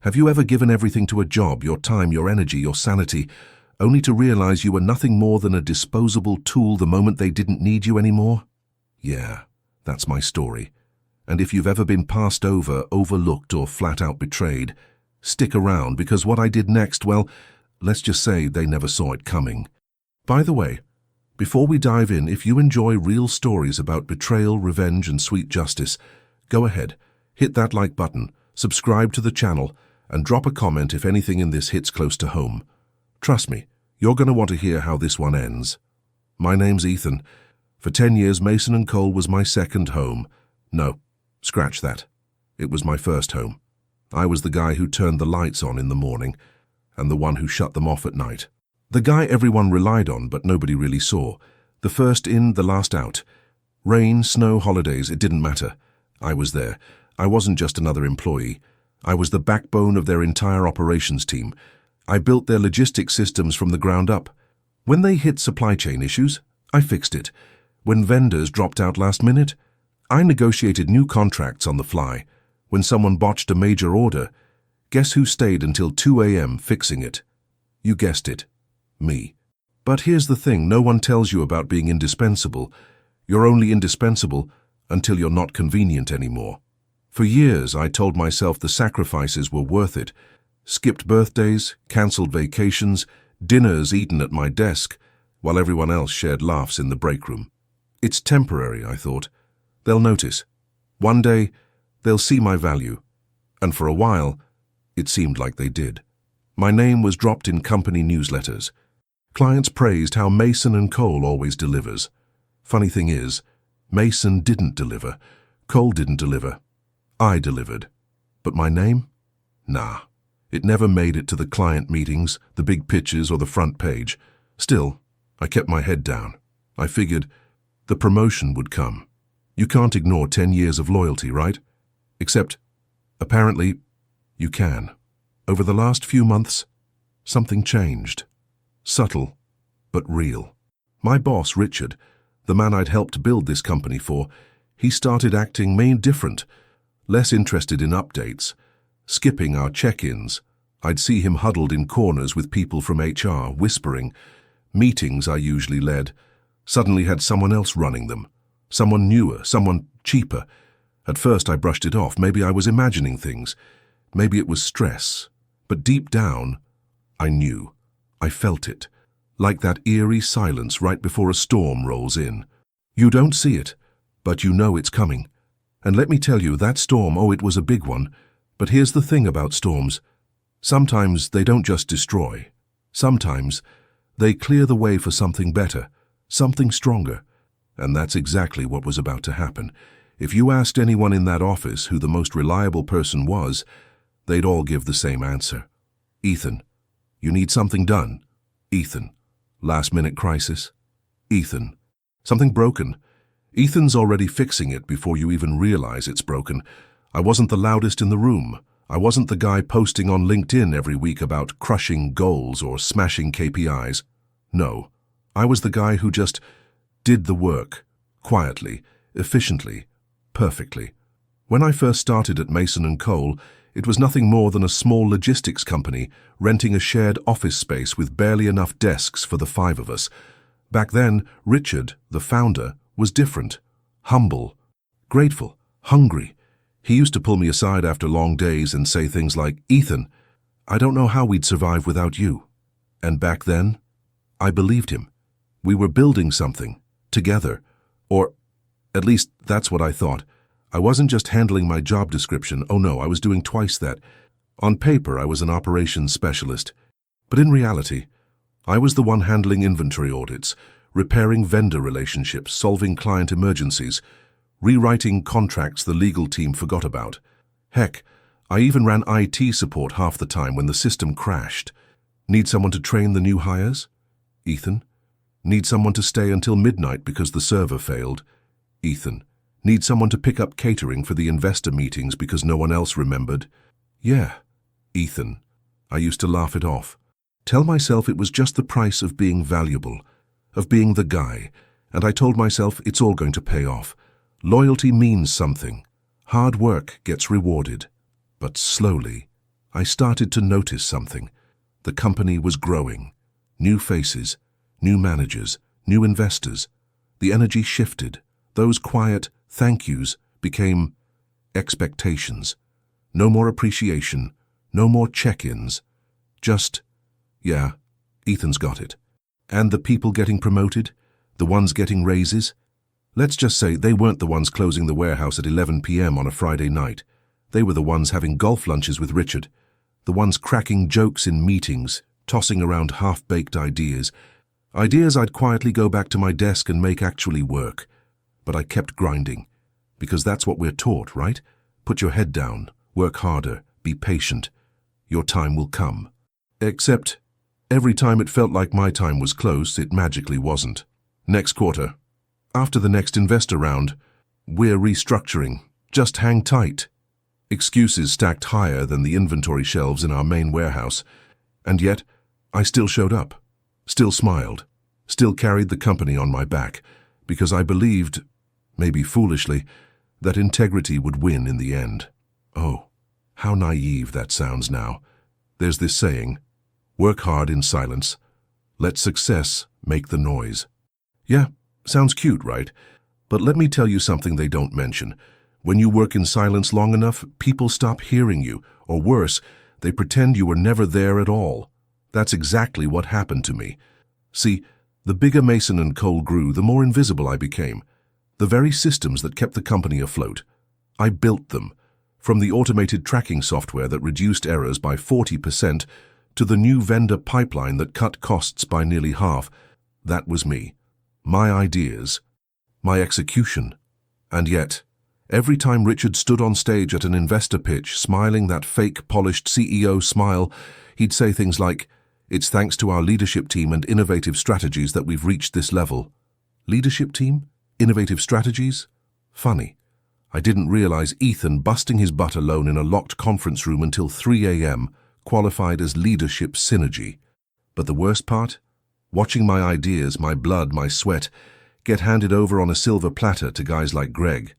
Have you ever given everything to a job, your time, your energy, your sanity, only to realize you were nothing more than a disposable tool the moment they didn't need you anymore? Yeah, that's my story. And if you've ever been passed over, overlooked, or flat out betrayed, stick around, because what I did next, well, let's just say they never saw it coming. By the way, before we dive in, if you enjoy real stories about betrayal, revenge, and sweet justice, go ahead, hit that like button, subscribe to the channel, and drop a comment if anything in this hits close to home. Trust me, you're going to want to hear how this one ends. My name's Ethan. For 10 years, Mason & Cole was my second home. No, scratch that. It was my first home. I was the guy who turned the lights on in the morning, and the one who shut them off at night. The guy everyone relied on, but nobody really saw. The first in, the last out. Rain, snow, holidays, it didn't matter. I was there. I wasn't just another employee. I was the backbone of their entire operations team. I built their logistics systems from the ground up. When they hit supply chain issues, I fixed it. When vendors dropped out last minute, I negotiated new contracts on the fly. When someone botched a major order, guess who stayed until 2 a.m. fixing it? You guessed it. Me. But here's the thing, no one tells you about being indispensable. You're only indispensable until you're not convenient anymore. For years, I told myself the sacrifices were worth it. Skipped birthdays, cancelled vacations, dinners eaten at my desk, while everyone else shared laughs in the break room. It's temporary, I thought. They'll notice. One day, they'll see my value. And for a while, it seemed like they did. My name was dropped in company newsletters. Clients praised how Mason & Cole always delivers. Funny thing is, Mason didn't deliver. Cole didn't deliver. I delivered. But my name? Nah. It never made it to the client meetings, the big pitches, or the front page. Still, I kept my head down. I figured the promotion would come. You can't ignore 10 years of loyalty, right? Except, apparently, you can. Over the last few months, something changed. Subtle, but real. My boss, Richard, the man I'd helped build this company for, he started acting different, less interested in updates, skipping our check-ins. I'd see him huddled in corners with people from HR, whispering. Meetings I usually led suddenly had someone else running them. Someone newer, someone cheaper. At first I brushed it off. Maybe I was imagining things. Maybe it was stress. But deep down, I knew. I felt it. Like that eerie silence right before a storm rolls in. You don't see it, but you know it's coming. And let me tell you, that storm, it was a big one. But here's the thing about storms. Sometimes they don't just destroy. Sometimes they clear the way for something better, something stronger. And that's exactly what was about to happen. If you asked anyone in that office who the most reliable person was, they'd all give the same answer. Ethan, you need something done. Ethan, last-minute crisis. Ethan, something broken. Ethan's already fixing it before you even realize it's broken. I wasn't the loudest in the room. I wasn't the guy posting on LinkedIn every week about crushing goals or smashing KPIs. No, I was the guy who just did the work, quietly, efficiently, perfectly. When I first started at Mason & Cole, it was nothing more than a small logistics company renting a shared office space with barely enough desks for the 5 of us. Back then, Richard, the founder, was different, humble, grateful, hungry. He used to pull me aside after long days and say things like, "Ethan, I don't know how we'd survive without you." And back then, I believed him. We were building something, together. Or, at least, that's what I thought. I wasn't just handling my job description. Oh no, I was doing twice that. On paper, I was an operations specialist. But in reality, I was the one handling inventory audits, repairing vendor relationships, solving client emergencies, rewriting contracts the legal team forgot about. Heck, I even ran IT support half the time when the system crashed. Need someone to train the new hires? Ethan. Need someone to stay until midnight because the server failed? Ethan. Need someone to pick up catering for the investor meetings because no one else remembered? Yeah, Ethan. I used to laugh it off. Tell myself it was just the price of being valuable, of being the guy, and I told myself it's all going to pay off. Loyalty means something. Hard work gets rewarded. But slowly, I started to notice something. The company was growing. New faces, new managers, new investors. The energy shifted. Those quiet thank yous became expectations. No more appreciation, no more check-ins. Just, yeah, Ethan's got it. And the people getting promoted, the ones getting raises, let's just say they weren't the ones closing the warehouse at 11 p.m. on a Friday night. They were the ones having golf lunches with Richard, the ones cracking jokes in meetings, tossing around half-baked ideas. Ideas I'd quietly go back to my desk and make actually work. But I kept grinding, because that's what we're taught, right? Put your head down, work harder, be patient. Your time will come. Except, every time it felt like my time was close, it magically wasn't. Next quarter, after the next investor round, we're restructuring. Just hang tight. Excuses stacked higher than the inventory shelves in our main warehouse. And yet, I still showed up, still smiled, still carried the company on my back, because I believed, maybe foolishly, that integrity would win in the end. Oh, how naive that sounds now. There's this saying, work hard in silence, let success make the noise. Yeah, sounds cute, right? But let me tell you something they don't mention. When you work in silence long enough, people stop hearing you, or worse, they pretend you were never there at all. That's exactly what happened to me. See, the bigger Mason and Cole grew, the more invisible I became. The very systems that kept the company afloat. I built them. From the automated tracking software that reduced errors by 40% to the new vendor pipeline that cut costs by nearly half. That was me. My ideas. My execution. And yet, every time Richard stood on stage at an investor pitch, smiling that fake, polished CEO smile, he'd say things like, "It's thanks to our leadership team and innovative strategies that we've reached this level." Leadership team? Innovative strategies? Funny. I didn't realize Ethan busting his butt alone in a locked conference room until 3 a.m. qualified as leadership synergy. But the worst part? Watching my ideas, my blood, my sweat, get handed over on a silver platter to guys like Greg.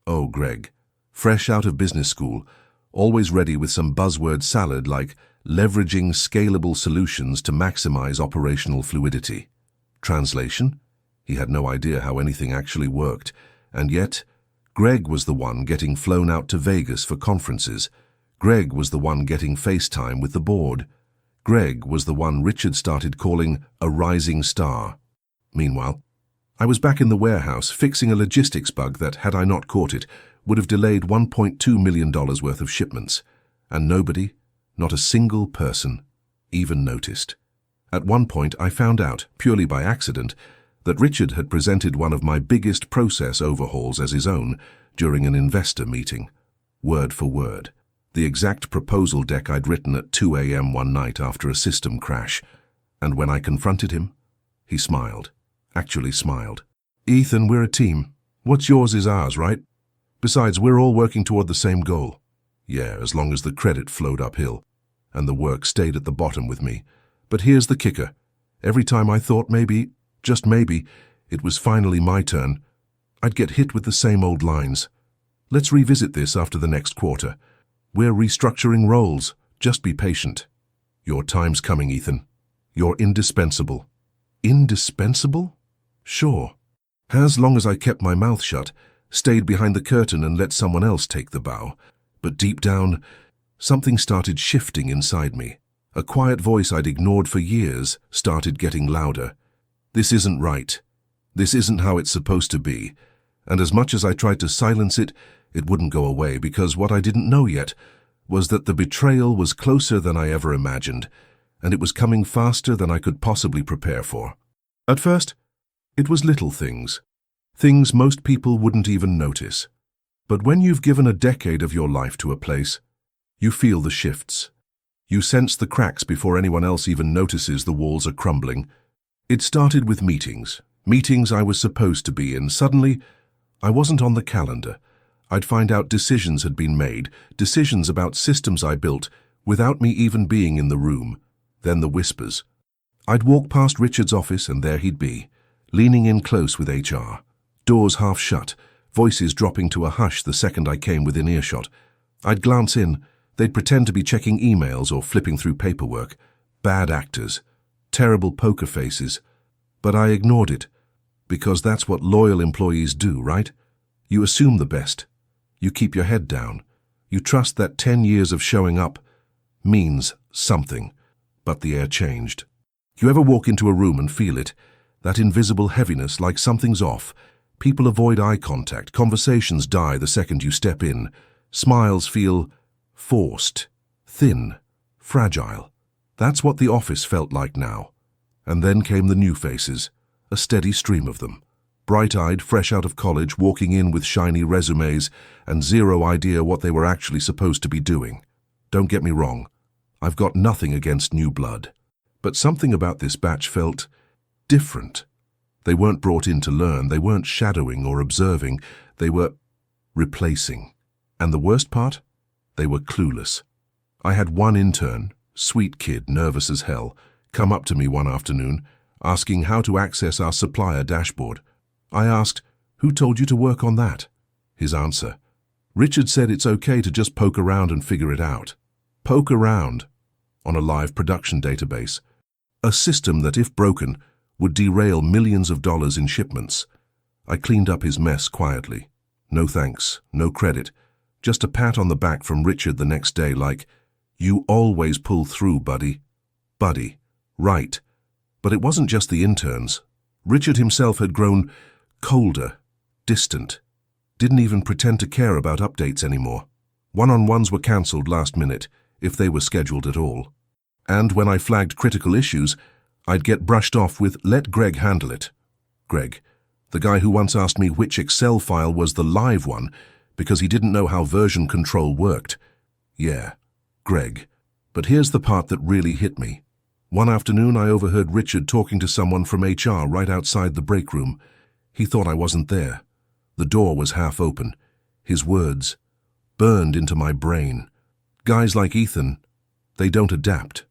Oh, Greg. Fresh out of business school, always ready with some buzzword salad like leveraging scalable solutions to maximize operational fluidity. Translation? He had no idea how anything actually worked, and yet, Greg was the one getting flown out to Vegas for conferences. Greg was the one getting FaceTime with the board. Greg was the one Richard started calling a rising star. Meanwhile, I was back in the warehouse fixing a logistics bug that, had I not caught it, would have delayed $1.2 million worth of shipments. And nobody, not a single person, even noticed. At one point, I found out, purely by accident, that Richard had presented one of my biggest process overhauls as his own during an investor meeting. Word for word. The exact proposal deck I'd written at 2 a.m. one night after a system crash. And when I confronted him, he smiled. Actually smiled. "Ethan, we're a team. What's yours is ours, right? Besides, we're all working toward the same goal." Yeah, as long as the credit flowed uphill, and the work stayed at the bottom with me. But here's the kicker. Every time I thought maybe, just maybe, it was finally my turn, I'd get hit with the same old lines. "Let's revisit this after the next quarter. We're restructuring roles. Just be patient." "Your time's coming, Ethan. You're indispensable." Indispensable? Sure. As long as I kept my mouth shut, stayed behind the curtain and let someone else take the bow. But deep down, something started shifting inside me. A quiet voice I'd ignored for years started getting louder. This isn't right. This isn't how it's supposed to be. And as much as I tried to silence it, it wouldn't go away, because what I didn't know yet was that the betrayal was closer than I ever imagined, and it was coming faster than I could possibly prepare for. At first, it was little things. Things most people wouldn't even notice. But when you've given a decade of your life to a place, you feel the shifts. You sense the cracks before anyone else even notices the walls are crumbling. It started with meetings I was supposed to be in. Suddenly, I wasn't on the calendar. I'd find out decisions had been made, decisions about systems I built, without me even being in the room. Then the whispers. I'd walk past Richard's office and there he'd be, leaning in close with HR. Doors half shut, voices dropping to a hush the second I came within earshot. I'd glance in, They'd pretend to be checking emails or flipping through paperwork. Bad actors. Terrible poker faces. But I ignored it, because that's what loyal employees do, right? You assume the best. You keep your head down. You trust that 10 years of showing up means something. But the air changed. You ever walk into a room and feel it? That invisible heaviness, like something's off. People avoid eye contact. Conversations die the second you step in. Smiles feel forced, thin, fragile. That's what the office felt like now. And then came the new faces, a steady stream of them. Bright-eyed, fresh out of college, walking in with shiny resumes and zero idea what they were actually supposed to be doing. Don't get me wrong, I've got nothing against new blood. But something about this batch felt different. They weren't brought in to learn, they weren't shadowing or observing, they were replacing. And the worst part? They were clueless. I had one intern, sweet kid, nervous as hell, come up to me one afternoon, asking how to access our supplier dashboard. I asked, "Who told you to work on that?" His answer, "Richard said it's okay to just poke around and figure it out." Poke around on a live production database. A system that, if broken, would derail millions of dollars in shipments. I cleaned up his mess quietly. No thanks, no credit. Just a pat on the back from Richard the next day like, "You always pull through, buddy." Buddy. Right. But it wasn't just the interns. Richard himself had grown colder, distant. Didn't even pretend to care about updates anymore. One-on-ones were cancelled last minute, if they were scheduled at all. And when I flagged critical issues, I'd get brushed off with, "Let Greg handle it." Greg, the guy who once asked me which Excel file was the live one because he didn't know how version control worked. Yeah, Greg. But here's the part that really hit me. One afternoon I overheard Richard talking to someone from HR right outside the break room. He thought I wasn't there. The door was half open. His words burned into my brain. Guys like Ethan, they don't adapt.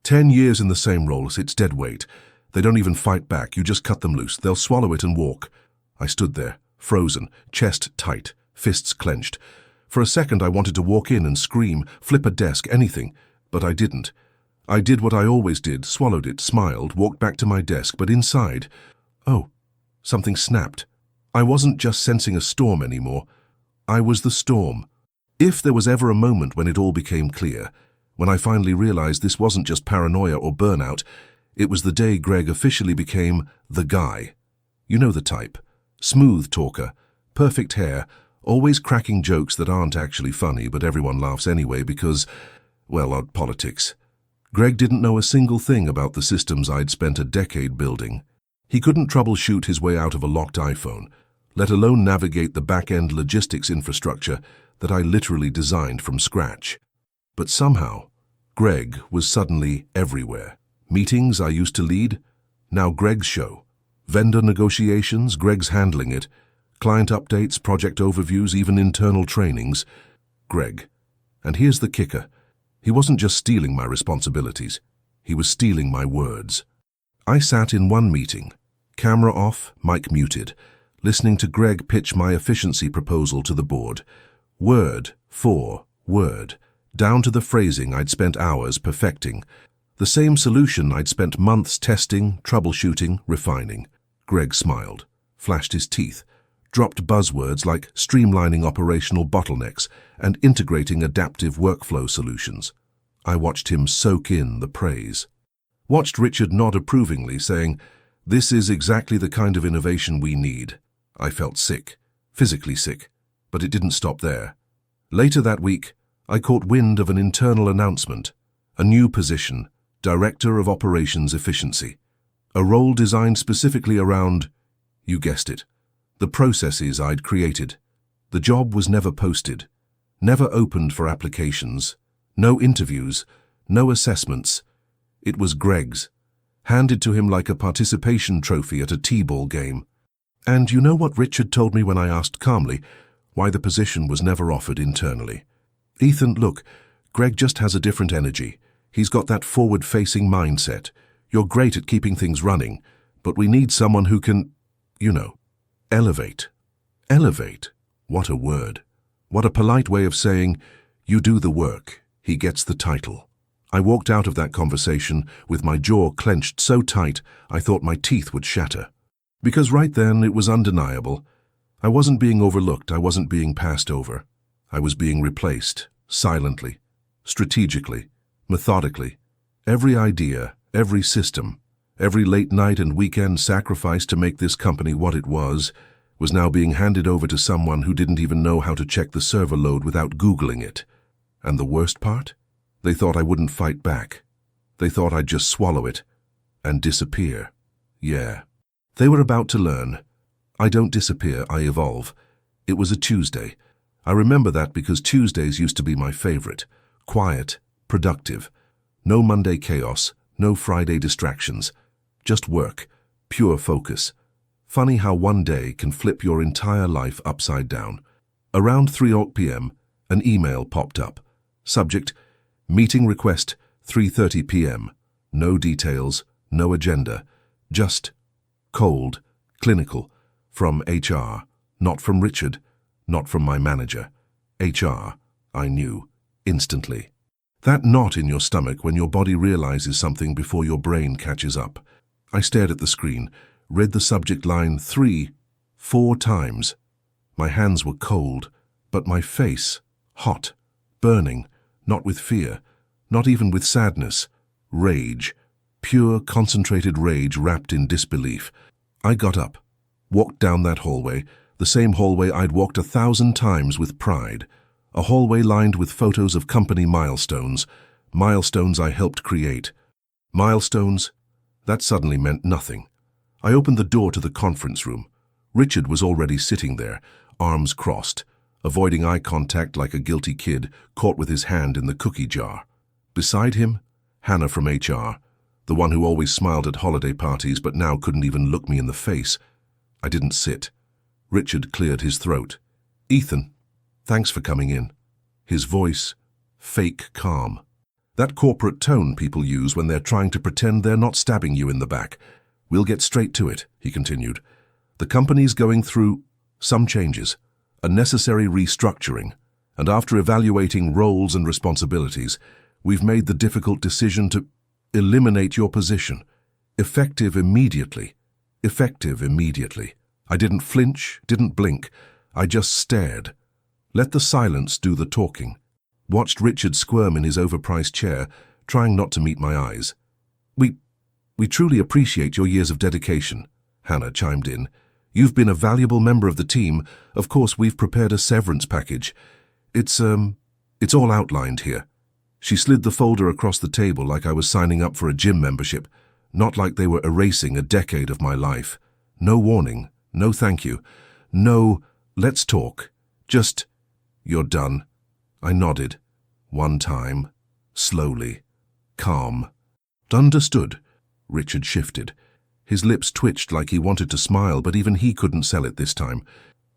10 years in the same role sits dead weight. They don't even fight back. You just cut them loose. They'll swallow it and walk. I stood there, frozen, chest tight, fists clenched. For a second I wanted to walk in and scream, flip a desk, anything. But I didn't. I did what I always did, swallowed it, smiled, walked back to my desk, but inside, something snapped. I wasn't just sensing a storm anymore. I was the storm. If there was ever a moment when it all became clear, when I finally realized this wasn't just paranoia or burnout, it was the day Greg officially became the guy. You know the type. Smooth talker, perfect hair, always cracking jokes that aren't actually funny, but everyone laughs anyway because, well, odd politics. Greg didn't know a single thing about the systems I'd spent a decade building. He couldn't troubleshoot his way out of a locked iPhone, let alone navigate the back-end logistics infrastructure that I literally designed from scratch. But somehow, Greg was suddenly everywhere. Meetings I used to lead, now Greg's show. Vendor negotiations, Greg's handling it. Client updates, project overviews, even internal trainings. Greg. And here's the kicker. He wasn't just stealing my responsibilities. He was stealing my words. I sat in one meeting, camera off, mic muted, listening to Greg pitch my efficiency proposal to the board. Word for word, down to the phrasing I'd spent hours perfecting. The same solution I'd spent months testing, troubleshooting, refining. Greg smiled, flashed his teeth, dropped buzzwords like streamlining operational bottlenecks and integrating adaptive workflow solutions. I watched him soak in the praise. Watched Richard nod approvingly, saying, "This is exactly the kind of innovation we need." I felt sick, physically sick, but it didn't stop there. Later that week, I caught wind of an internal announcement, a new position, Director of Operations Efficiency, a role designed specifically around, you guessed it, the processes I'd created. The job was never posted, never opened for applications, no interviews, no assessments. It was Greg's, handed to him like a participation trophy at a T-ball game. And you know what Richard told me when I asked calmly why the position was never offered internally? "Ethan, look, Greg just has a different energy. He's got that forward-facing mindset. You're great at keeping things running, but we need someone who can, elevate." Elevate. What a word. What a polite way of saying, you do the work, He gets the title. I walked out of that conversation with my jaw clenched so tight I thought my teeth would shatter. Because right then it was undeniable. I wasn't being overlooked, I wasn't being passed over. I was being replaced, silently, strategically, methodically. Every idea, every system, every late night and weekend sacrifice to make this company what it was now being handed over to someone who didn't even know how to check the server load without Googling it. And the worst part? They thought I wouldn't fight back. They thought I'd just swallow it and disappear. Yeah. They were about to learn. I don't disappear, I evolve. It was a Tuesday. I remember that because Tuesdays used to be my favorite. Quiet, productive. No Monday chaos, no Friday distractions. Just work, pure focus. Funny how one day can flip your entire life upside down. Around 3 p.m., an email popped up. Subject, meeting request, 3:30 p.m. No details, no agenda. Just cold, clinical, from HR, not from Richard, not from my manager. HR, I knew, instantly. That knot in your stomach when your body realizes something before your brain catches up. I stared at the screen, read the subject line 4 times. My hands were cold, but my face, hot, burning, not with fear, not even with sadness. Rage, pure concentrated rage wrapped in disbelief. I got up, walked down that hallway, the same hallway I'd walked 1,000 times with pride. A hallway lined with photos of company milestones I helped create. Milestones? That suddenly meant nothing. I opened the door to the conference room. Richard was already sitting there, arms crossed, avoiding eye contact like a guilty kid caught with his hand in the cookie jar. Beside him, Hannah from HR, the one who always smiled at holiday parties but now couldn't even look me in the face. I didn't sit. Richard cleared his throat. "Ethan, thanks for coming in." His voice, fake calm. That corporate tone people use when they're trying to pretend they're not stabbing you in the back. "We'll get straight to it," he continued. "The company's going through some changes, a necessary restructuring, and after evaluating roles and responsibilities, we've made the difficult decision to eliminate your position. Effective immediately. Effective immediately." I didn't flinch, didn't blink. I just stared. Let the silence do the talking. Watched Richard squirm in his overpriced chair, trying not to meet my eyes. We truly appreciate your years of dedication," Hannah chimed in. "You've been a valuable member of the team. Of course, we've prepared a severance package. It's all outlined here." She slid the folder across the table like I was signing up for a gym membership, not like they were erasing a decade of my life. No warning, no thank you, no let's talk, just "You're done." I nodded. One time, slowly, calm. "Understood." Richard shifted. His lips twitched like he wanted to smile, but even he couldn't sell it this time.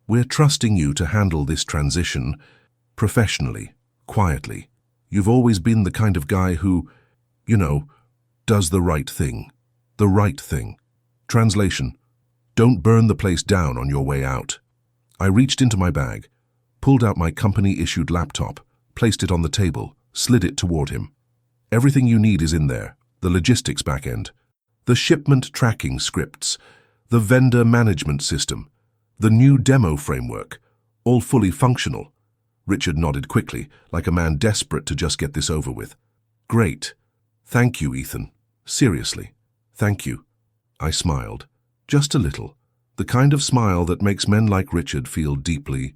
"We're trusting you to handle this transition professionally, quietly. You've always been the kind of guy who, does the right thing. The right thing. Translation: don't burn the place down on your way out." I reached into my bag, pulled out my company-issued laptop, placed it on the table, slid it toward him. "Everything you need is in there, the logistics backend, the shipment tracking scripts, the vendor management system, the new demo framework, all fully functional." Richard nodded quickly, like a man desperate to just get this over with. "Great. Thank you, Ethan. Seriously, thank you." I smiled. Just a little. The kind of smile that makes men like Richard feel deeply,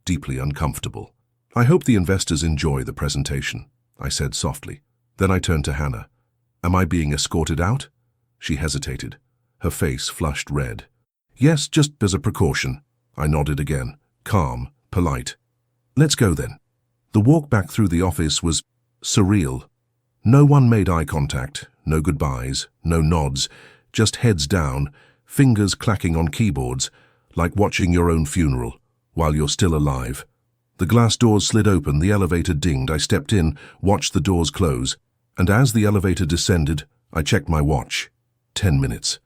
deeply uncomfortable. "I hope the investors enjoy the presentation," I said softly. Then I turned to Hannah. "Am I being escorted out?" She hesitated. Her face flushed red. "Yes, just as a precaution." I nodded again, calm, polite. "Let's go then." The walk back through the office was surreal. No one made eye contact, no goodbyes, no nods, just heads down, fingers clacking on keyboards, like watching your own funeral, while you're still alive. The glass doors slid open, the elevator dinged, I stepped in, watched the doors close, and as the elevator descended, I checked my watch. 10 minutes.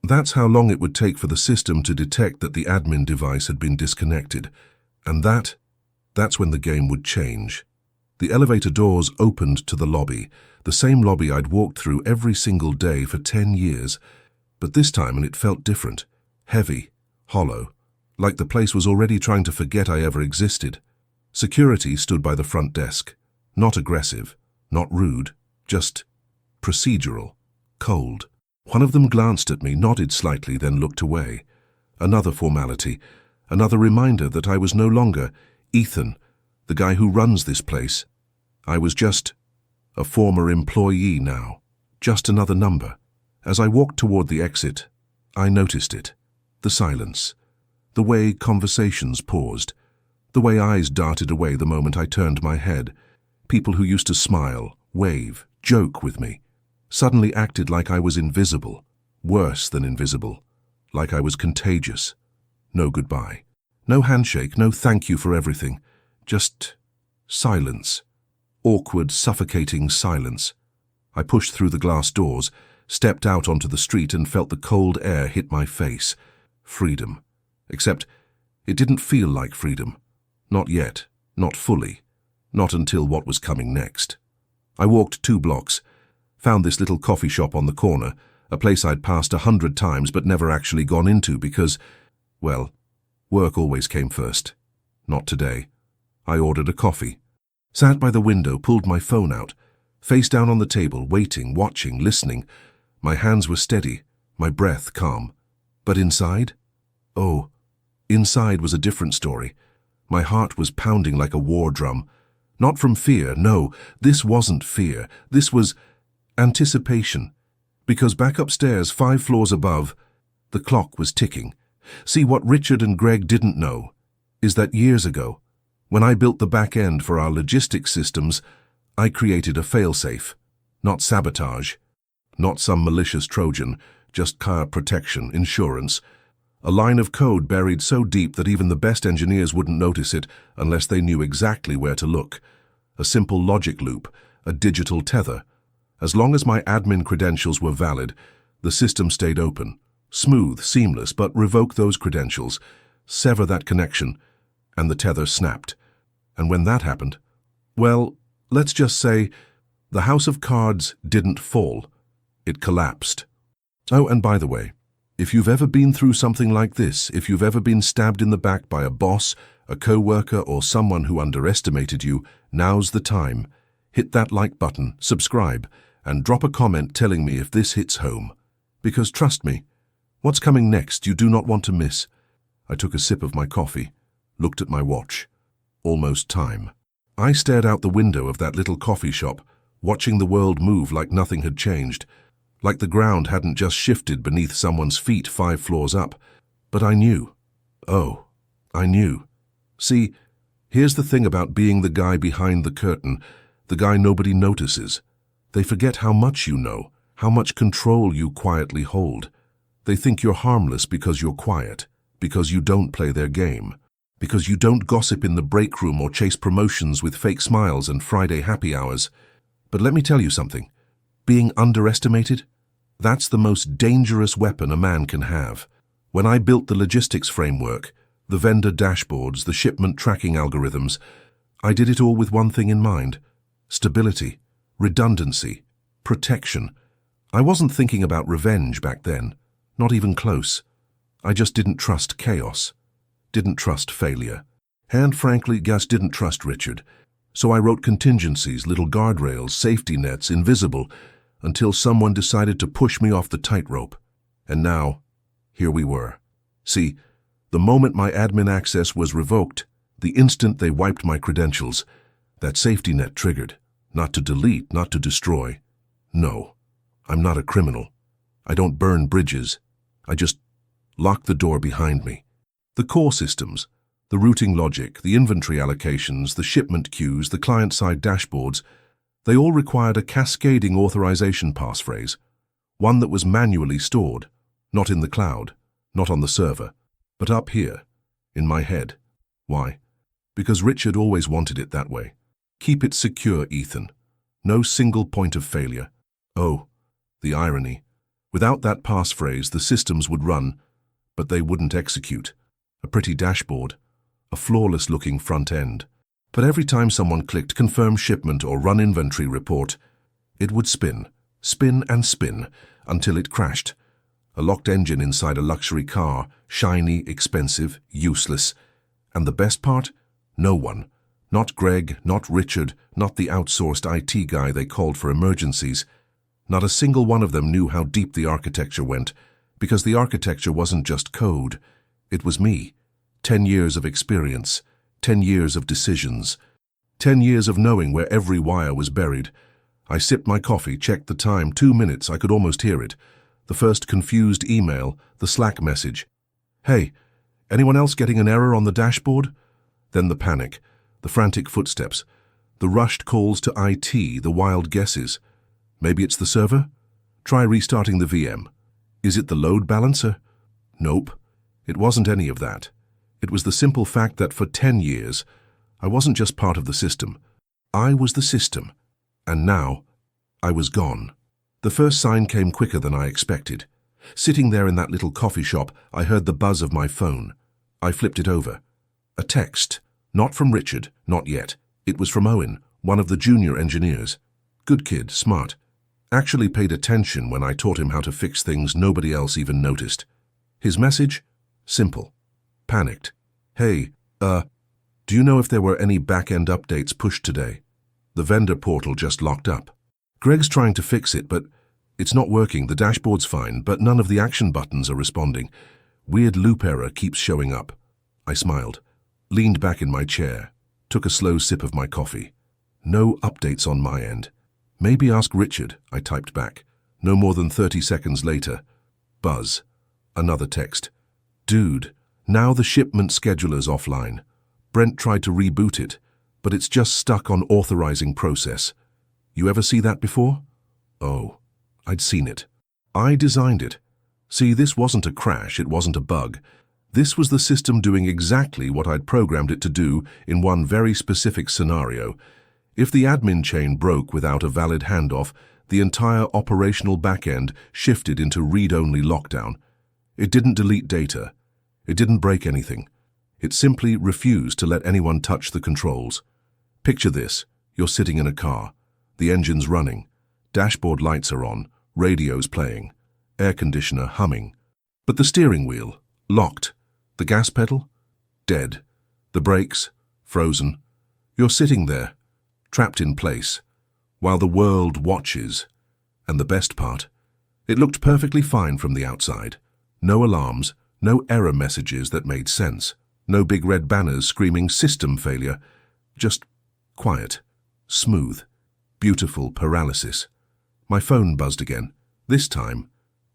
That's how long it would take for the system to detect that the admin device had been disconnected. And that's when the game would change. The elevator doors opened to the lobby, the same lobby I'd walked through every single day for 10 years. But this time it felt different, heavy, hollow, like the place was already trying to forget I ever existed. Security stood by the front desk, not aggressive, not rude, just procedural, cold. One of them glanced at me, nodded slightly, then looked away. Another formality, another reminder that I was no longer Ethan, the guy who runs this place. I was just a former employee now, just another number. As I walked toward the exit, I noticed it. The silence, the way conversations paused, the way eyes darted away the moment I turned my head. People who used to smile, wave, joke with me, suddenly acted like I was invisible, worse than invisible, like I was contagious. No goodbye, no handshake, no thank you for everything, just silence, awkward, suffocating silence. I pushed through the glass doors, stepped out onto the street and felt the cold air hit my face. Freedom. Except it didn't feel like freedom. Not yet, not fully, not until what was coming next. I walked 2 blocks, found this little coffee shop on the corner, a place I'd passed 100 times but never actually gone into because, well, work always came first. Not today. I ordered a coffee, sat by the window, pulled my phone out, face down on the table, waiting, watching, listening. My hands were steady, my breath calm. But inside? Oh, inside was a different story. My heart was pounding like a war drum. Not from fear, no, this wasn't fear. This was anticipation. Because back upstairs, 5 floors above, the clock was ticking. See, what Richard and Greg didn't know is that years ago, when I built the back end for our logistics systems, I created a failsafe, not sabotage, not some malicious Trojan, just car protection, insurance, a line of code buried so deep that even the best engineers wouldn't notice it unless they knew exactly where to look. A simple logic loop, a digital tether. As long as my admin credentials were valid, the system stayed open, smooth, seamless, but revoke those credentials, sever that connection, and the tether snapped. And when that happened, well, let's just say the house of cards didn't fall. It collapsed. Oh, and by the way, if you've ever been through something like this, if you've ever been stabbed in the back by a boss, a co-worker, or someone who underestimated you, now's the time. Hit that like button, subscribe, and drop a comment telling me if this hits home. Because trust me, what's coming next you do not want to miss. I took a sip of my coffee, looked at my watch. Almost time. I stared out the window of that little coffee shop, watching the world move like nothing had changed, like the ground hadn't just shifted beneath someone's feet 5 floors up. But I knew. Oh, I knew. See, here's the thing about being the guy behind the curtain, the guy nobody notices. They forget how much you know, how much control you quietly hold. They think you're harmless because you're quiet, because you don't play their game, because you don't gossip in the break room or chase promotions with fake smiles and Friday happy hours. But let me tell you something. Being underestimated? That's the most dangerous weapon a man can have. When I built the logistics framework, the vendor dashboards, the shipment tracking algorithms, I did it all with one thing in mind: stability, redundancy, protection. I wasn't thinking about revenge back then, not even close. I just didn't trust chaos, didn't trust failure. And frankly, Gus didn't trust Richard. So I wrote contingencies, little guardrails, safety nets, invisible, until someone decided to push me off the tightrope. And now, here we were. See, the moment my admin access was revoked, the instant they wiped my credentials, that safety net triggered. Not to delete, not to destroy. No, I'm not a criminal. I don't burn bridges. I just lock the door behind me. The core systems, the routing logic, the inventory allocations, the shipment queues, the client-side dashboards, they all required a cascading authorization passphrase, one that was manually stored, not in the cloud, not on the server, but up here, in my head. Why? Because Richard always wanted it that way. Keep it secure, Ethan. No single point of failure. Oh, the irony. Without that passphrase, the systems would run, but they wouldn't execute. A pretty dashboard, a flawless-looking front end, But every time someone clicked confirm shipment or run inventory report, it would spin, spin and spin, until it crashed. A locked engine inside a luxury car, shiny, expensive, useless. And the best part? No one. Not Greg, not Richard, not the outsourced IT guy they called for emergencies. Not a single one of them knew how deep the architecture went, because the architecture wasn't just code. It was me. 10 years of experience, 10 years of decisions, 10 years of knowing where every wire was buried. I sipped my coffee, checked the time, 2 minutes, I could almost hear it. The first confused email, the Slack message. Hey, anyone else getting an error on the dashboard? Then the panic, the frantic footsteps, the rushed calls to IT, the wild guesses. Maybe it's the server? Try restarting the VM. Is it the load balancer? Nope, it wasn't any of that. It was the simple fact that for 10 years, I wasn't just part of the system. I was the system. And now, I was gone. The first sign came quicker than I expected. Sitting there in that little coffee shop, I heard the buzz of my phone. I flipped it over. A text. Not from Richard, not yet. It was from Owen, one of the junior engineers. Good kid, smart. Actually paid attention when I taught him how to fix things nobody else even noticed. His message? Simple. Panicked. Hey, do you know if there were any back-end updates pushed today? The vendor portal just locked up. Greg's trying to fix it, but it's not working. The dashboard's fine, but none of the action buttons are responding. Weird loop error keeps showing up. I smiled, leaned back in my chair, took a slow sip of my coffee. No updates on my end. Maybe ask Richard, I typed back. No more than 30 seconds later. Buzz. Another text. Dude, now the shipment scheduler's offline. Brent tried to reboot it, but it's just stuck on authorizing process. You ever see that before? Oh, I'd seen it. I designed it. See, this wasn't a crash, it wasn't a bug. This was the system doing exactly what I'd programmed it to do in one very specific scenario. If the admin chain broke without a valid handoff, the entire operational backend shifted into read-only lockdown. It didn't delete data. It didn't break anything. It simply refused to let anyone touch the controls. Picture this. You're sitting in a car. The engine's running. Dashboard lights are on. Radio's playing. Air conditioner humming. But the steering wheel, locked. The gas pedal, dead. The brakes, frozen. You're sitting there, trapped in place, while the world watches. And the best part, it looked perfectly fine from the outside. No alarms, no error messages that made sense. No big red banners screaming system failure. Just quiet, smooth, beautiful paralysis. My phone buzzed again. This time,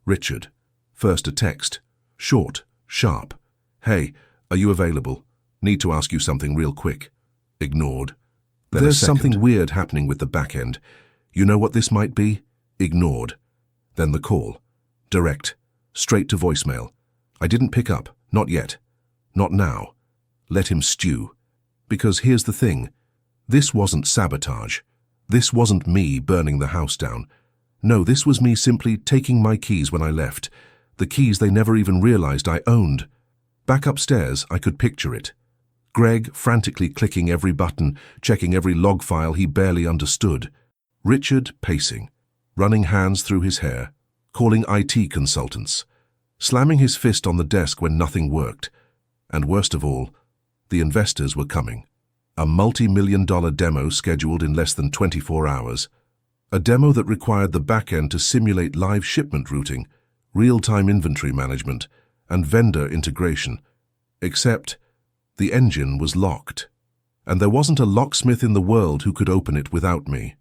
Richard. First a text. Short, sharp. Hey, are you available? Need to ask you something real quick. Ignored. Then there's something weird happening with the back end. You know what this might be? Ignored. Then the call. Direct. Straight to voicemail. I didn't pick up. Not yet. Not now. Let him stew. Because here's the thing. This wasn't sabotage. This wasn't me burning the house down. No, this was me simply taking my keys when I left. The keys they never even realized I owned. Back upstairs, I could picture it. Greg frantically clicking every button, checking every log file he barely understood. Richard pacing, running hands through his hair, calling IT consultants, slamming his fist on the desk when nothing worked. And worst of all, the investors were coming. A multi-million-dollar demo scheduled in less than 24 hours. A demo that required the backend to simulate live shipment routing, real-time inventory management, and vendor integration. Except the engine was locked, and there wasn't a locksmith in the world who could open it without me.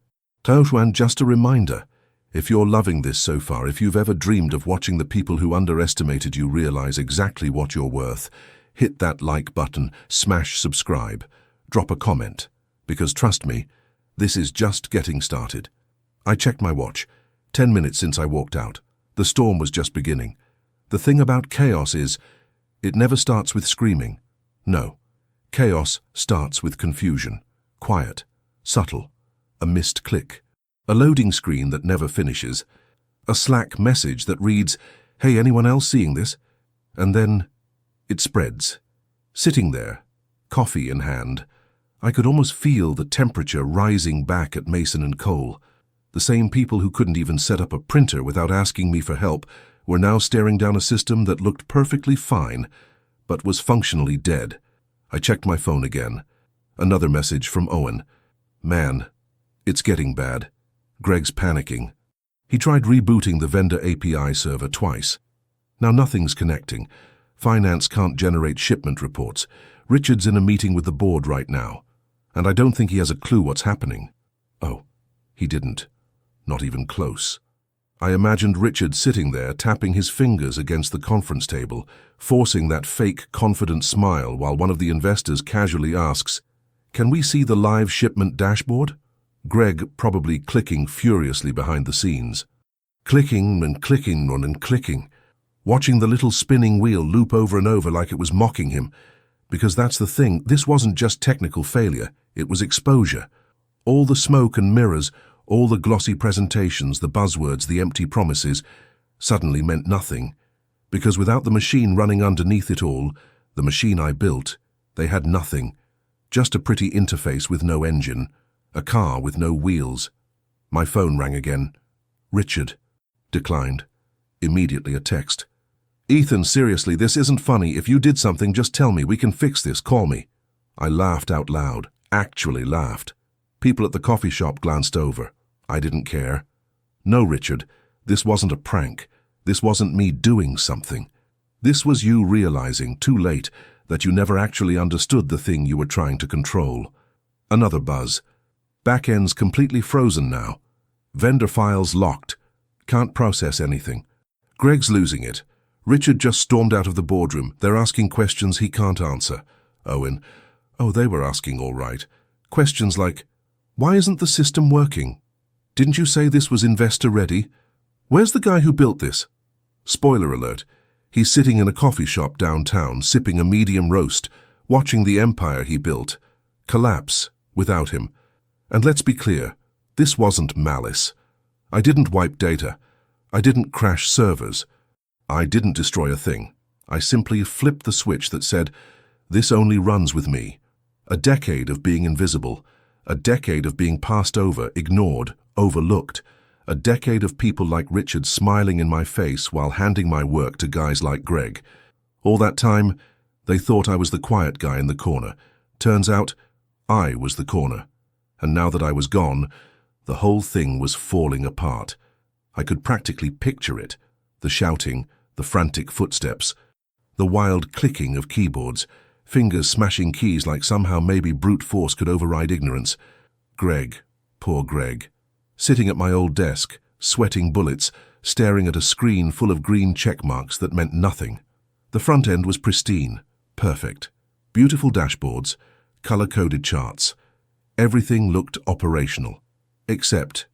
Taoxuan, just a reminder, if you're loving this so far, if you've ever dreamed of watching the people who underestimated you realize exactly what you're worth, hit that like button, smash subscribe, drop a comment, because trust me, this is just getting started. I checked my watch. 10 minutes since I walked out. The storm was just beginning. The thing about chaos is, it never starts with screaming. No. Chaos starts with confusion. Quiet. Subtle. A missed click. A loading screen that never finishes. A Slack message that reads, "Hey, anyone else seeing this?" And then it spreads. Sitting there, coffee in hand, I could almost feel the temperature rising back at Mason and Cole. The same people who couldn't even set up a printer without asking me for help were now staring down a system that looked perfectly fine, but was functionally dead. I checked my phone again. Another message from Owen. Man, it's getting bad. Greg's panicking. He tried rebooting the vendor API server twice. Now nothing's connecting. Finance can't generate shipment reports. Richard's in a meeting with the board right now, and I don't think he has a clue what's happening. Oh, he didn't. Not even close. I imagined Richard sitting there tapping his fingers against the conference table, forcing that fake, confident smile while one of the investors casually asks, "Can we see the live shipment dashboard?" Greg probably clicking furiously behind the scenes. Clicking and clicking and clicking, watching the little spinning wheel loop over and over like it was mocking him. Because that's the thing, this wasn't just technical failure, it was exposure. All the smoke and mirrors, all the glossy presentations, the buzzwords, the empty promises, suddenly meant nothing. Because without the machine running underneath it all, the machine I built, they had nothing. Just a pretty interface with no engine, a car with no wheels. My phone rang again. Richard. Declined. Immediately a text. "Ethan, seriously, this isn't funny. If you did something, just tell me. We can fix this. Call me." I laughed out loud. Actually laughed. People at the coffee shop glanced over. I didn't care. No, Richard, this wasn't a prank. This wasn't me doing something. This was you realizing, too late, that you never actually understood the thing you were trying to control. Another buzz. Back-end's completely frozen now. Vendor files locked. Can't process anything. Greg's losing it. Richard just stormed out of the boardroom. They're asking questions he can't answer. Owen. Oh, they were asking all right. Questions like, why isn't the system working? Didn't you say this was investor-ready? Where's the guy who built this? Spoiler alert. He's sitting in a coffee shop downtown, sipping a medium roast, watching the empire he built collapse without him. And let's be clear, this wasn't malice. I didn't wipe data. I didn't crash servers. I didn't destroy a thing. I simply flipped the switch that said, this only runs with me. A decade of being invisible. A decade of being passed over, ignored, overlooked. A decade of people like Richard smiling in my face while handing my work to guys like Greg. All that time, they thought I was the quiet guy in the corner. Turns out, I was the corner. And now that I was gone, the whole thing was falling apart. I could practically picture it. The shouting, the frantic footsteps, the wild clicking of keyboards, fingers smashing keys like somehow maybe brute force could override ignorance. Greg, poor Greg, sitting at my old desk, sweating bullets, staring at a screen full of green check marks that meant nothing. The front end was pristine, perfect. Beautiful dashboards, color-coded charts. Everything looked operational. Except,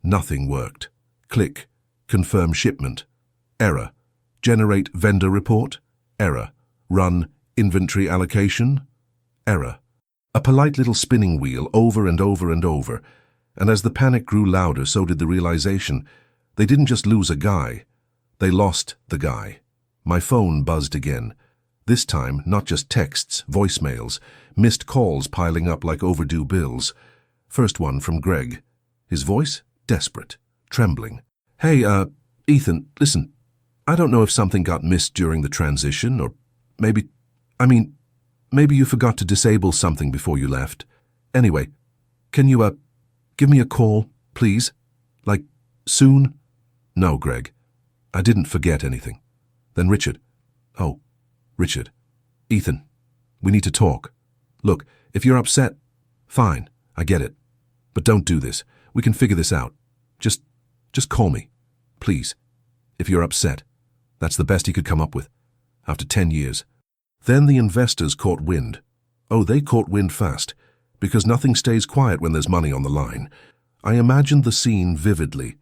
nothing worked. Click, confirm shipment. Error. Generate vendor report. Error. Run inventory allocation. Error. A polite little spinning wheel over and over and over. And as the panic grew louder, so did the realization. They didn't just lose a guy. They lost the guy. My phone buzzed again. This time, not just texts, voicemails, missed calls piling up like overdue bills. First one from Greg. His voice? Desperate. Trembling. Hey, Ethan, listen. I don't know if something got missed during the transition, or maybe you forgot to disable something before you left. Anyway, can you, give me a call, please? Like, soon? No, Greg. I didn't forget anything. Then Richard. Oh, Richard. Ethan, we need to talk. Look, if you're upset, fine, I get it. But don't do this. We can figure this out. Just call me, please, if you're upset. That's the best he could come up with, after 10 years. Then the investors caught wind. Oh, they caught wind fast, because nothing stays quiet when there's money on the line. I imagined the scene vividly.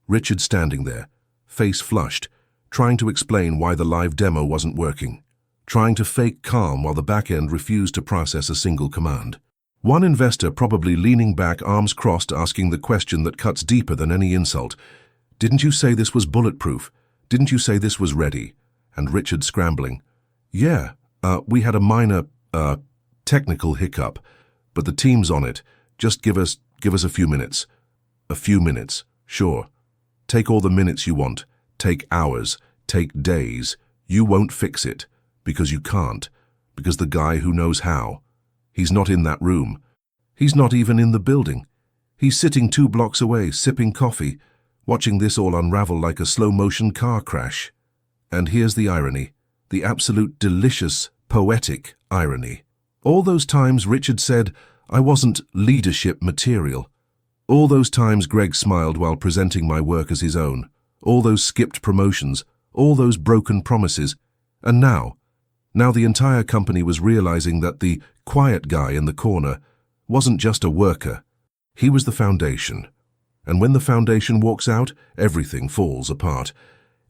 Richard standing there, face flushed, trying to explain why the live demo wasn't working, trying to fake calm while the back end refused to process a single command. One investor probably leaning back, arms crossed, asking the question that cuts deeper than any insult. Didn't you say this was bulletproof? Didn't you say this was ready? And Richard scrambling. Yeah, we had a minor, technical hiccup. But the team's on it. Just give us a few minutes. A few minutes, sure. Take all the minutes you want. Take hours. Take days. You won't fix it. Because you can't. Because the guy who knows how. He's not in that room. He's not even in the building. He's sitting 2 blocks away, sipping coffee, watching this all unravel like a slow-motion car crash. And here's the irony. The absolute delicious, poetic irony. All those times Richard said, I wasn't leadership material. All those times Greg smiled while presenting my work as his own. All those skipped promotions. All those broken promises. And now the entire company was realizing that the quiet guy in the corner wasn't just a worker. He was the foundation. And when the foundation walks out, everything falls apart.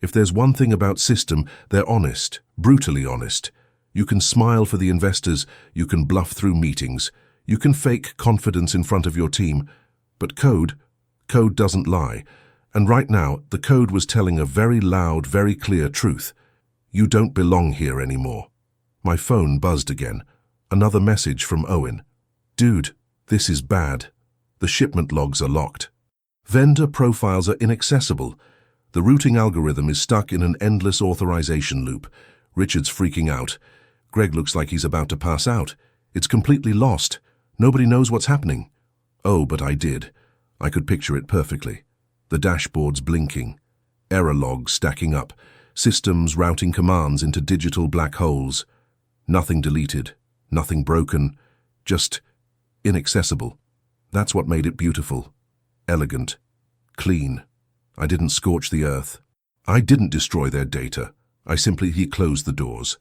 If there's one thing about System, they're honest, brutally honest. You can smile for the investors, you can bluff through meetings, you can fake confidence in front of your team. But code doesn't lie. And right now, the code was telling a very loud, very clear truth. You don't belong here anymore. My phone buzzed again. Another message from Owen. Dude, this is bad. The shipment logs are locked. Vendor profiles are inaccessible. The routing algorithm is stuck in an endless authorization loop. Richard's freaking out. Greg looks like he's about to pass out. It's completely lost. Nobody knows what's happening. Oh, but I did. I could picture it perfectly. The dashboard's blinking. Error logs stacking up. Systems routing commands into digital black holes. Nothing deleted. Nothing broken. Just inaccessible. That's what made it beautiful. Elegant. Clean. I didn't scorch the earth. I didn't destroy their data. I simply closed the doors.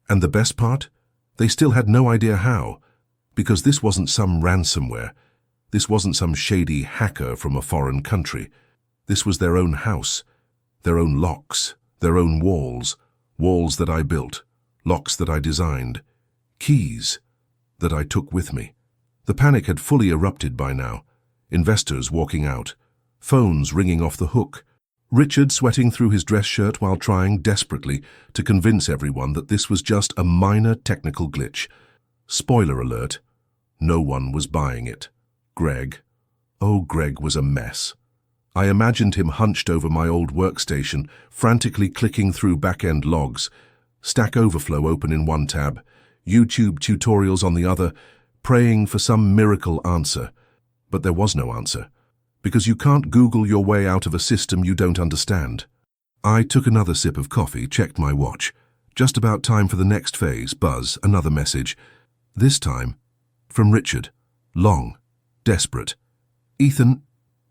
And the best part? They still had no idea how. Because this wasn't some ransomware. This wasn't some shady hacker from a foreign country. This was their own house. Their own locks. Their own walls. Walls that I built. Locks that I designed. Keys that I took with me. The panic had fully erupted by now. Investors walking out. Phones ringing off the hook. Richard sweating through his dress shirt while trying desperately to convince everyone that this was just a minor technical glitch. Spoiler alert, no one was buying it. Greg. Oh, Greg was a mess. I imagined him hunched over my old workstation, frantically clicking through back-end logs, Stack Overflow open in one tab, YouTube tutorials on the other, praying for some miracle answer. But there was no answer. Because you can't Google your way out of a system you don't understand. I took another sip of coffee, checked my watch. Just about time for the next phase. Buzz, another message. This time, from Richard. Long. Desperate. Ethan,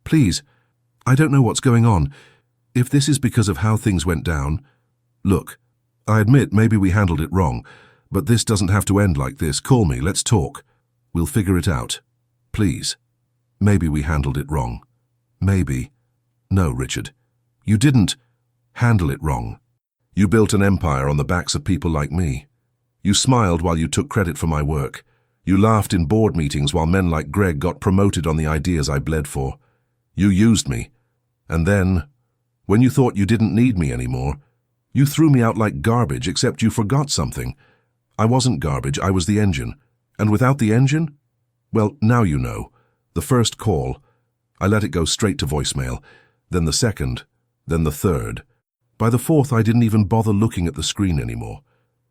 please, I don't know what's going on. If this is because of how things went down... Look, I admit maybe we handled it wrong, but this doesn't have to end like this. Call me, let's talk. We'll figure it out. Please. Maybe we handled it wrong. Maybe. No, Richard. You didn't handle it wrong. You built an empire on the backs of people like me. You smiled while you took credit for my work. You laughed in board meetings while men like Greg got promoted on the ideas I bled for. You used me. And then, when you thought you didn't need me anymore, you threw me out like garbage, except you forgot something. I wasn't garbage, I was the engine. And without the engine? Well, now you know. The first call, I let it go straight to voicemail, then the second, then the third. By the fourth, I didn't even bother looking at the screen anymore.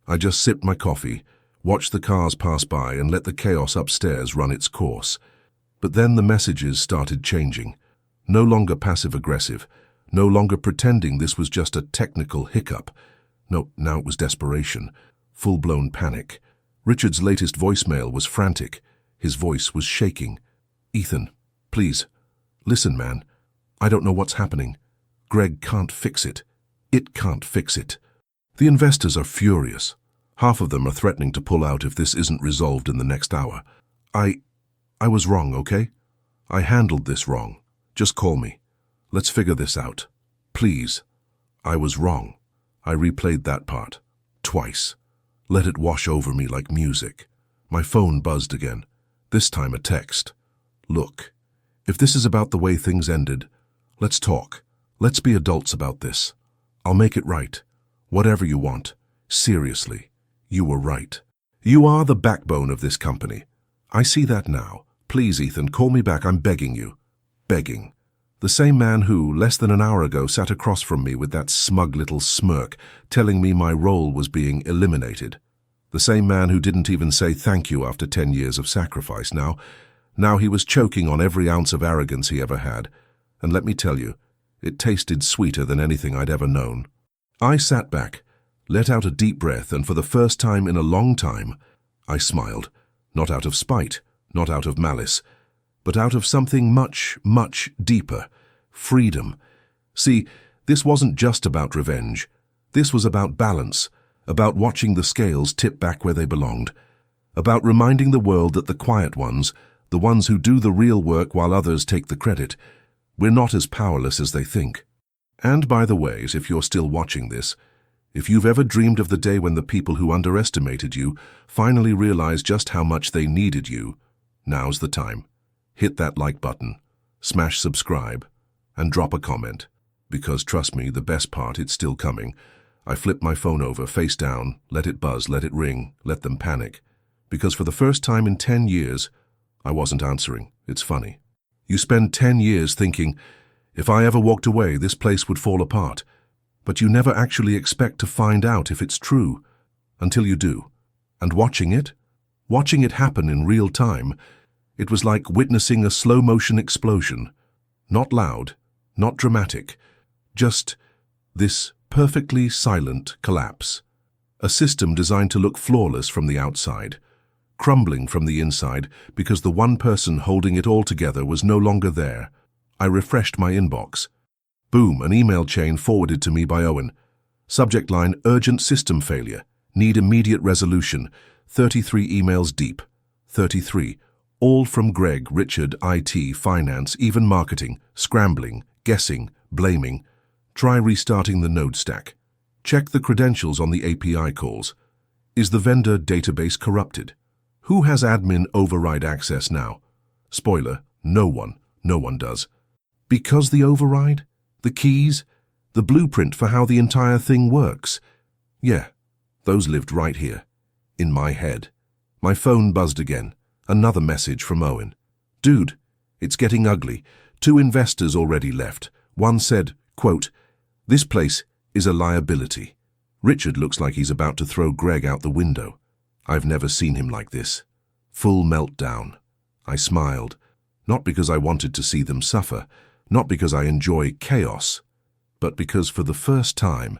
I just sipped my coffee, watched the cars pass by, and let the chaos upstairs run its course. But then the messages started changing. No longer passive-aggressive, no longer pretending this was just a technical hiccup. No, now it was desperation, full-blown panic. Richard's latest voicemail was frantic. His voice was shaking. Ethan, please, listen, man. I don't know what's happening. Greg can't fix it. It can't fix it. The investors are furious. Half of them are threatening to pull out if this isn't resolved in the next hour. I was wrong, okay? I handled this wrong. Just call me. Let's figure this out. Please. I was wrong. I replayed that part. Twice. Let it wash over me like music. My phone buzzed again. This time a text. Look, if this is about the way things ended, let's talk. Let's be adults about this. I'll make it right. Whatever you want. Seriously, you were right. You are the backbone of this company. I see that now. Please, Ethan, call me back. I'm begging you. Begging. The same man who, less than an hour ago, sat across from me with that smug little smirk, telling me my role was being eliminated. The same man who didn't even say thank you after 10 years of sacrifice. Now he was choking on every ounce of arrogance he ever had. And let me tell you, it tasted sweeter than anything I'd ever known. I sat back, let out a deep breath, and for the first time in a long time, I smiled. Not out of spite, not out of malice, but out of something much, much deeper. Freedom. See, this wasn't just about revenge. This was about balance, about watching the scales tip back where they belonged, about reminding the world that the quiet ones, the ones who do the real work while others take the credit, we're not as powerless as they think. And by the way, if you're still watching this, if you've ever dreamed of the day when the people who underestimated you finally realize just how much they needed you, now's the time. Hit that like button, smash subscribe, and drop a comment. Because trust me, the best part, it's still coming. I flipped my phone over, face down, let it buzz, let it ring, let them panic. Because for the first time in 10 years, I wasn't answering. It's funny. You spend 10 years thinking, if I ever walked away, this place would fall apart. But you never actually expect to find out if it's true, until you do. And watching it happen in real time, it was like witnessing a slow-motion explosion. Not loud, not dramatic, just this perfectly silent collapse. A system designed to look flawless from the outside, crumbling from the inside because the one person holding it all together was no longer there. I refreshed my inbox. Boom, an email chain forwarded to me by Owen. Subject line, urgent system failure. Need immediate resolution. 33 emails deep. 33. All from Greg, Richard, IT, finance, even marketing, scrambling, guessing, blaming. Try restarting the node stack. Check the credentials on the API calls. Is the vendor database corrupted? Who has admin override access now? Spoiler, no one. No one does. Because the override? The keys? The blueprint for how the entire thing works? Yeah, those lived right here, in my head. My phone buzzed again. Another message from Owen. Dude, it's getting ugly. 2 investors already left. One said, quote, this place is a liability. Richard looks like he's about to throw Greg out the window. I've never seen him like this. Full meltdown. I smiled, not because I wanted to see them suffer, not because I enjoy chaos, but because for the first time,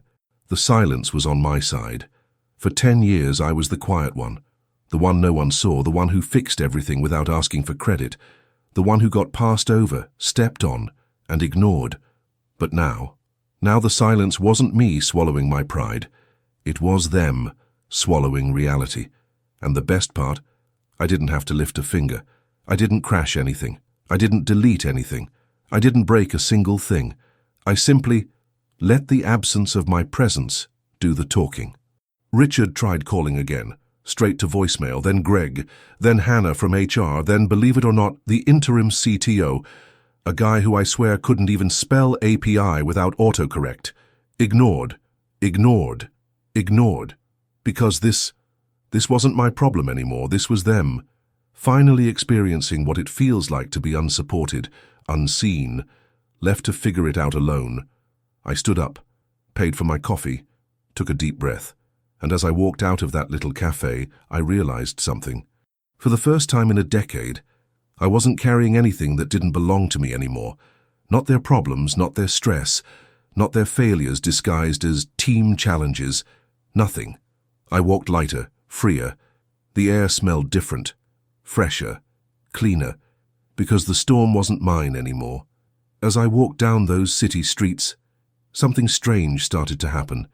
the silence was on my side. For 10 years, I was the quiet one, the one no one saw, the one who fixed everything without asking for credit, the one who got passed over, stepped on, and ignored. But now the silence wasn't me swallowing my pride. It was them swallowing reality. And the best part, I didn't have to lift a finger. I didn't crash anything. I didn't delete anything. I didn't break a single thing. I simply let the absence of my presence do the talking. Richard tried calling again, straight to voicemail, then Greg, then Hannah from HR, then, believe it or not, the interim CTO, a guy who I swear couldn't even spell API without autocorrect. Ignored, ignored, ignored. Because this wasn't my problem anymore. This was them, finally experiencing what it feels like to be unsupported, unseen, left to figure it out alone. I stood up, paid for my coffee, took a deep breath, and as I walked out of that little cafe, I realized something. For the first time in a decade, I wasn't carrying anything that didn't belong to me anymore. Not their problems, not their stress, not their failures disguised as team challenges. Nothing. I walked lighter, freer. The air smelled different, fresher, cleaner, because the storm wasn't mine anymore. As I walked down those city streets, something strange started to happen.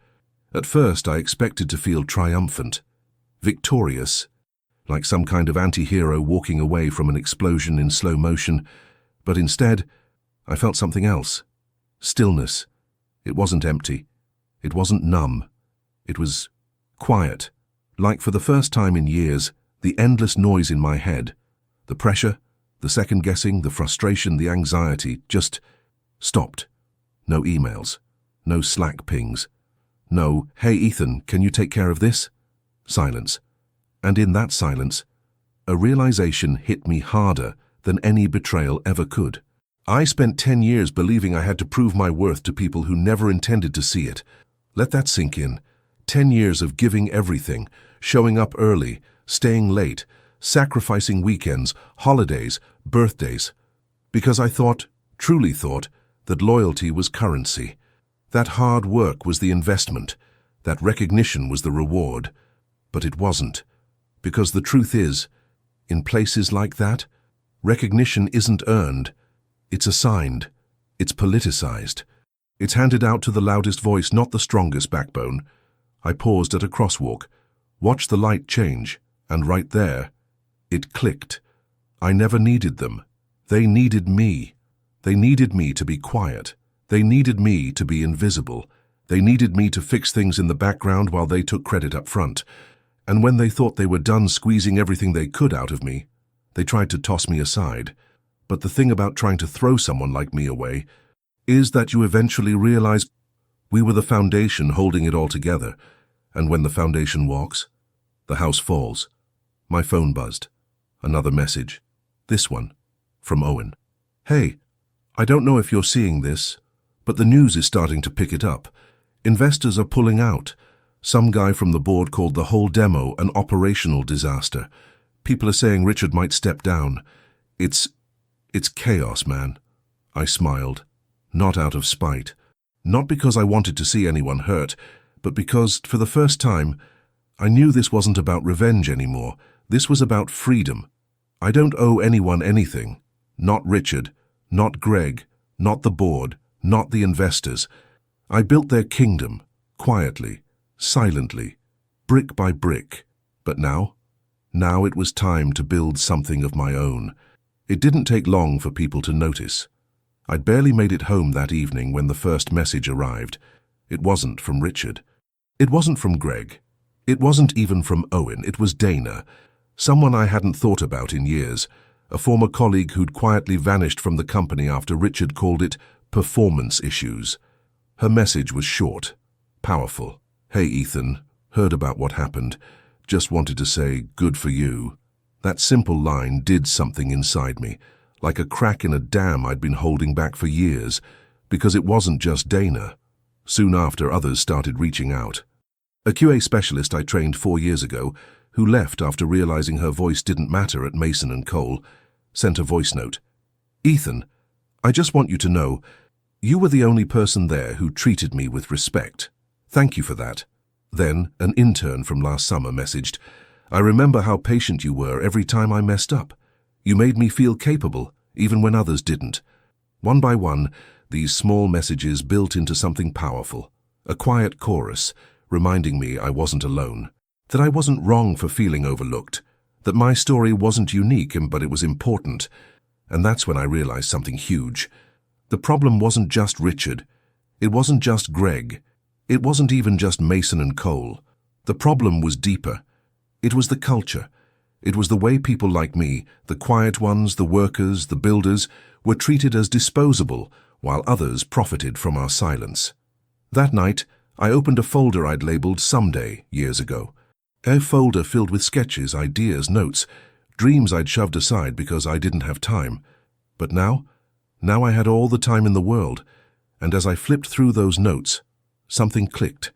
At first, I expected to feel triumphant, victorious, like some kind of anti-hero walking away from an explosion in slow motion, but instead, I felt something else. Stillness. It wasn't empty. It wasn't numb. It was quiet. Like for the first time in years, the endless noise in my head, the pressure, the second-guessing, the frustration, the anxiety, just stopped. No emails. No Slack pings. No, hey Ethan, can you take care of this? Silence. And in that silence, a realization hit me harder than any betrayal ever could. I spent 10 years believing I had to prove my worth to people who never intended to see it. Let that sink in. 10 years of giving everything, showing up early, staying late, sacrificing weekends, holidays, birthdays, because I thought, truly thought, that loyalty was currency. That hard work was the investment. That recognition was the reward. But it wasn't. Because the truth is, in places like that, recognition isn't earned. It's assigned. It's politicized. It's handed out to the loudest voice, not the strongest backbone. I paused at a crosswalk, watched the light change, and right there, it clicked. I never needed them. They needed me. They needed me to be quiet. They needed me to be invisible. They needed me to fix things in the background while they took credit up front. And when they thought they were done squeezing everything they could out of me, they tried to toss me aside. But the thing about trying to throw someone like me away is that you eventually realize we were the foundation holding it all together. And when the foundation walks, the house falls. My phone buzzed. Another message. This one, from Owen. Hey, I don't know if you're seeing this, but the news is starting to pick it up. Investors are pulling out. Some guy from the board called the whole demo an operational disaster. People are saying Richard might step down. It's chaos, man. I smiled, not out of spite. Not because I wanted to see anyone hurt, but because, for the first time, I knew this wasn't about revenge anymore. This was about freedom. I don't owe anyone anything. Not Richard, not Greg, not the board, not the investors. I built their kingdom, quietly, silently, brick by brick. But now it was time to build something of my own. It didn't take long for people to notice. I'd barely made it home that evening when the first message arrived. It wasn't from Richard. It wasn't from Greg. It wasn't even from Owen. It was Dana, someone I hadn't thought about in years, a former colleague who'd quietly vanished from the company after Richard called it performance issues. Her message was short, powerful. Hey, Ethan, heard about what happened. Just wanted to say, good for you. That simple line did something inside me, like a crack in a dam I'd been holding back for years, because it wasn't just Dana. Soon after, others started reaching out. A QA specialist I trained 4 years ago, who left after realizing her voice didn't matter at Mason & Cole, sent a voice note. Ethan, I just want you to know, you were the only person there who treated me with respect. Thank you for that. Then, an intern from last summer messaged, I remember how patient you were every time I messed up. You made me feel capable, even when others didn't. One by one, these small messages built into something powerful, a quiet chorus, reminding me I wasn't alone, that I wasn't wrong for feeling overlooked, that my story wasn't unique but it was important. And that's when I realized something huge. The problem wasn't just Richard. It wasn't just Greg. It wasn't even just Mason & Cole. The problem was deeper. It was the culture. It was the way people like me, the quiet ones, the workers, the builders, were treated as disposable, while others profited from our silence. That night, I opened a folder I'd labeled Someday years ago. A folder filled with sketches, ideas, notes, dreams I'd shoved aside because I didn't have time. But now I had all the time in the world, and as I flipped through those notes, something clicked.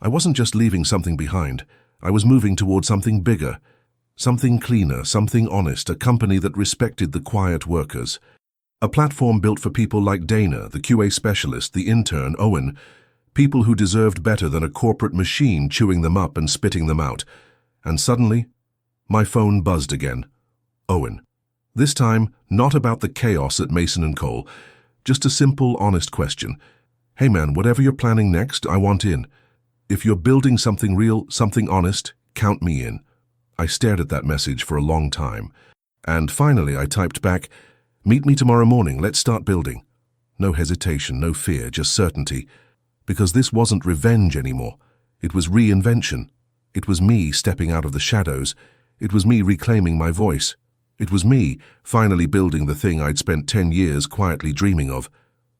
I wasn't just leaving something behind. I was moving toward something bigger, something cleaner, something honest, a company that respected the quiet workers. A platform built for people like Dana, the QA specialist, the intern, Owen, people who deserved better than a corporate machine chewing them up and spitting them out. And suddenly, my phone buzzed again. Owen. This time, not about the chaos at Mason & Cole, just a simple, honest question. Hey man, whatever you're planning next, I want in. If you're building something real, something honest, count me in. I stared at that message for a long time. And finally I typed back, meet me tomorrow morning, let's start building. No hesitation, no fear, just certainty. Because this wasn't revenge anymore. It was reinvention. It was me stepping out of the shadows. It was me reclaiming my voice. It was me finally building the thing I'd spent 10 years quietly dreaming of.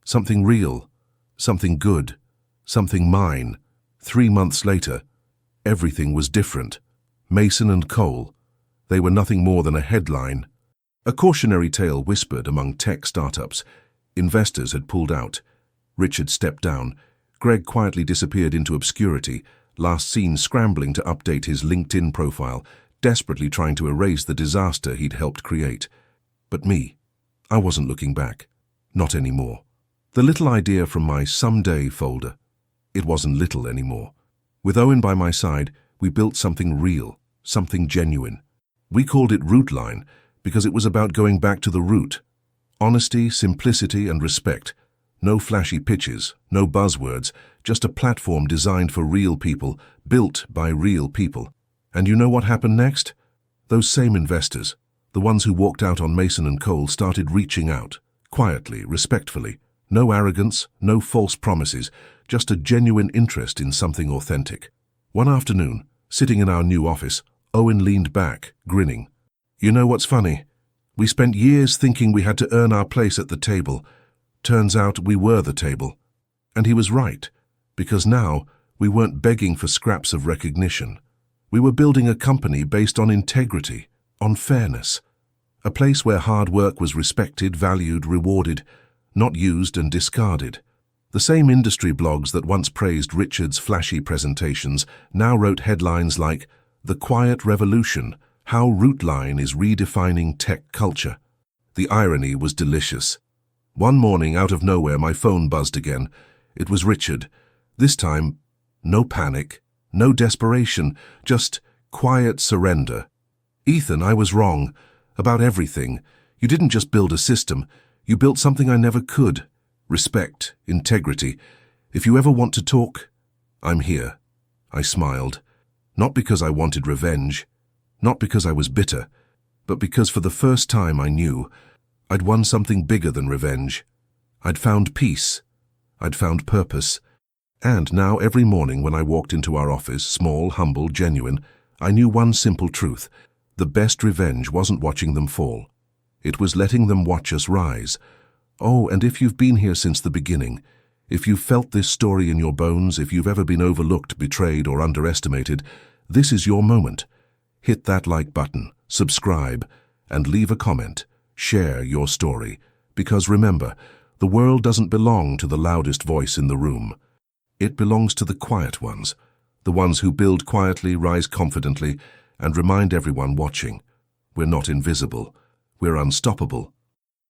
Something real, something good, something mine. 3 months later, everything was different. Mason & Cole, They were nothing more than a headline. A cautionary tale whispered among tech startups. Investors had pulled out. Richard stepped down. Greg quietly disappeared into obscurity, last seen scrambling to update his LinkedIn profile, desperately trying to erase the disaster he'd helped create. But me, I wasn't looking back. Not anymore. The little idea from my someday folder. It wasn't little anymore. With Owen by my side, we built something real, something genuine. We called it Rootline because it was about going back to the root. Honesty, simplicity, and respect. No flashy pitches, no buzzwords, just a platform designed for real people, built by real people. And you know what happened next? Those same investors, the ones who walked out on Mason & Cole, started reaching out, quietly, respectfully. No arrogance, no false promises, just a genuine interest in something authentic. One afternoon, sitting in our new office, Owen leaned back, grinning. You know what's funny? We spent years thinking we had to earn our place at the table. Turns out we were the table. And he was right, because now we weren't begging for scraps of recognition. We were building a company based on integrity, on fairness. A place where hard work was respected, valued, rewarded, not used and discarded. The same industry blogs that once praised Richard's flashy presentations now wrote headlines like, "The Quiet Revolution, How Rootline is Redefining Tech Culture." The irony was delicious. One morning, out of nowhere, my phone buzzed again. It was Richard. This time, no panic, no desperation, just quiet surrender. "Ethan, I was wrong. About everything. You didn't just build a system. You built something I never could. Respect, integrity. If you ever want to talk, I'm here." I smiled. Not because I wanted revenge, not because I was bitter, but because for the first time I knew I'd won something bigger than revenge. I'd found peace. I'd found purpose. And now every morning when I walked into our office, small, humble, genuine, I knew one simple truth. The best revenge wasn't watching them fall. It was letting them watch us rise. Oh, and if you've been here since the beginning, if you've felt this story in your bones, if you've ever been overlooked, betrayed, or underestimated, this is your moment. Hit that like button, subscribe, and leave a comment. Share your story. Because remember, the world doesn't belong to the loudest voice in the room. It belongs to the quiet ones, the ones who build quietly, rise confidently, and remind everyone watching. We're not invisible. We're unstoppable.